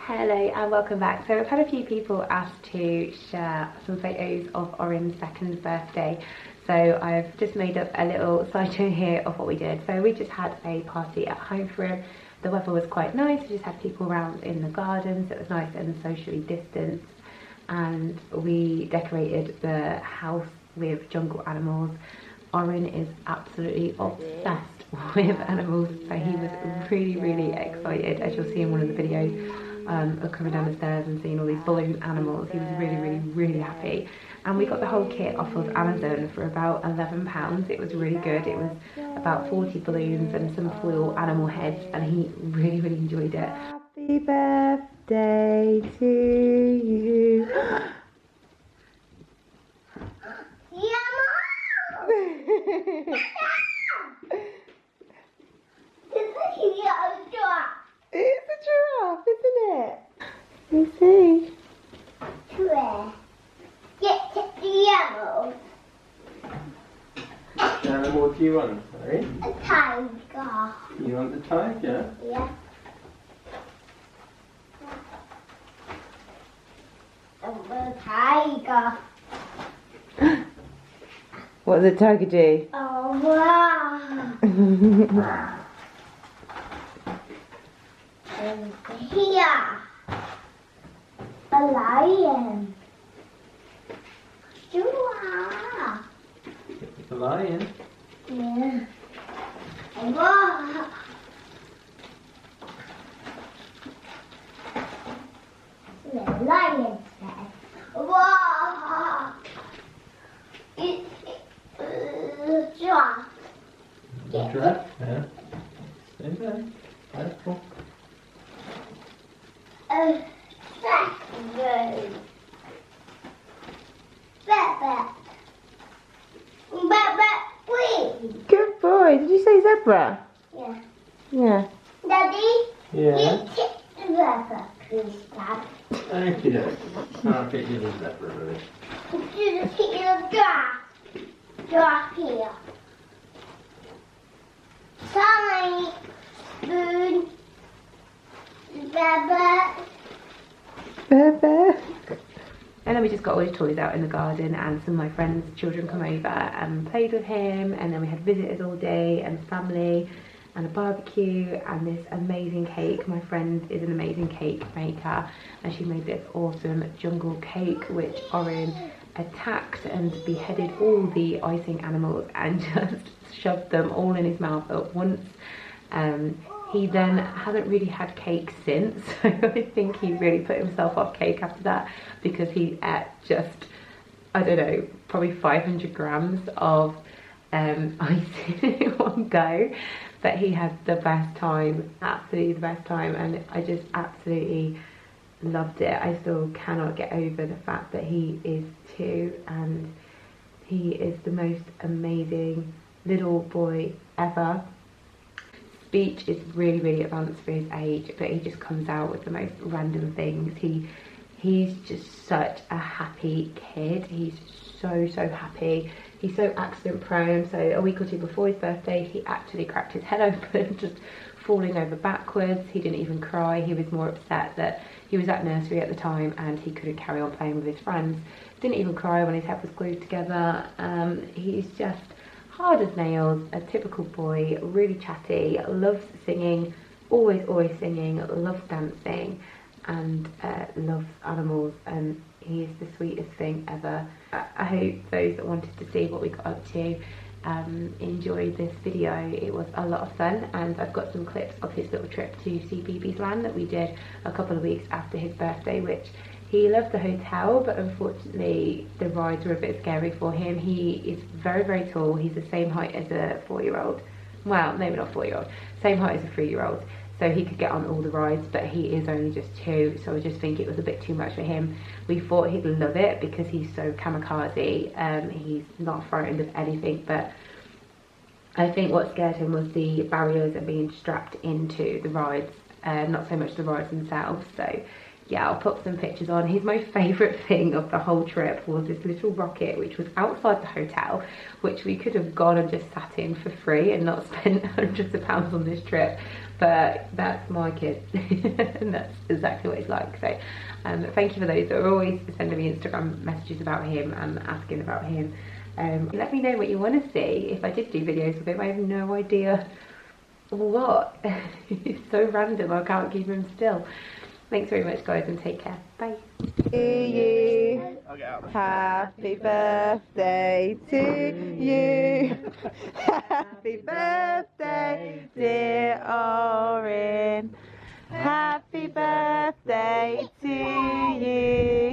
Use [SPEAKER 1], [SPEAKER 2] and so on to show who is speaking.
[SPEAKER 1] Hello and welcome back. So I've had a few people ask to share some photos of Oryn's second birthday. So I've just made up a little slideshow here of what we did. So we just had a party at home for him. The weather was quite nice. We just had people around in the garden, so it was nice and socially distanced. And we decorated the house with jungle animals. Oryn is absolutely obsessed with animals, so he was really excited, as you'll see in one of the videos of coming down the stairs and seeing all these balloon animals. He was really happy. And we got the whole kit off of Amazon for about £11. It was really good. It was about 40 balloons and some foil animal heads, and he really enjoyed it. Happy birthday to you. It's a giraffe, isn't it? You see?
[SPEAKER 2] Get the animals.
[SPEAKER 3] Which animal do you want, sorry?
[SPEAKER 2] A tiger.
[SPEAKER 3] You want the tiger?
[SPEAKER 2] Yeah. A tiger.
[SPEAKER 1] What does the tiger do?
[SPEAKER 2] Oh wow. And here, a lion. Sure.
[SPEAKER 3] The lion?
[SPEAKER 2] Yeah. Wow. The lion said, wow. Giraffe.
[SPEAKER 3] Giraffe? Yeah. Stay there. Careful.
[SPEAKER 2] Second. Wait.
[SPEAKER 1] Good boy. Did you say zebra?
[SPEAKER 2] Yeah.
[SPEAKER 1] Yeah.
[SPEAKER 2] Daddy?
[SPEAKER 3] Yeah?
[SPEAKER 2] You take the zebra, please, Dad.
[SPEAKER 3] Thank you. I'll get you the zebra, really.
[SPEAKER 2] You just take the giraffe. Giraffe here. Sorry. Spoon. Zebra.
[SPEAKER 1] Bebe. And then we just got all his toys out in the garden, and some of my friends' children come over and played with him, and then we had visitors all day and family and a barbecue and this amazing cake. My friend is an amazing cake maker, and she made this awesome jungle cake which Oryn attacked and beheaded all the icing animals and just shoved them all in his mouth at once. He then hasn't really had cake since, so I think he really put himself off cake after that, because he ate just, I don't know, probably 500 grams of icing in one go. But he had the best time, absolutely the best time, and I just absolutely loved it. I still cannot get over the fact that he is 2 and he is the most amazing little boy ever. Speech is really advanced for his age, but he just comes out with the most random things. He's just such a happy kid. He's so happy. He's so accident prone, so a week or 2 before his birthday he actually cracked his head open, just falling over backwards. He didn't even cry. He was more upset that he was at nursery at the time and he couldn't carry on playing with his friends. Didn't even cry when his head was glued together. He's just hard as nails, a typical boy, really chatty, loves singing, always singing, loves dancing, and loves animals, and he is the sweetest thing ever. I hope those that wanted to see what we got up to enjoyed this video. It was a lot of fun, and I've got some clips of his little trip to see BB's Land that we did a couple of weeks after his birthday, which he loved the hotel, but unfortunately the rides were a bit scary for him. He is very tall. He's the same height as a 4-year-old. Well, maybe not 4-year-old, same height as a 3-year-old. So he could get on all the rides, but he is only just 2, so I just think it was a bit too much for him. We thought he'd love it because he's so kamikaze. He's not frightened of anything, but I think what scared him was the barriers and being strapped into the rides, not so much the rides themselves. So yeah, I'll put some pictures on. His most favourite thing of the whole trip was this little rocket which was outside the hotel, which we could have gone and just sat in for free and not spent hundreds of pounds on this trip. but that's my kid. And that's exactly what he's like. So thank you for those that are always sending me Instagram messages about him and asking about him. Let me know what you want to see if I did do videos with him. I have no idea what. It's so random, I can't keep him still. Thanks very much, guys, and take care. Bye. To you, happy birthday to you. Happy birthday, dear Oryn. Happy birthday to you.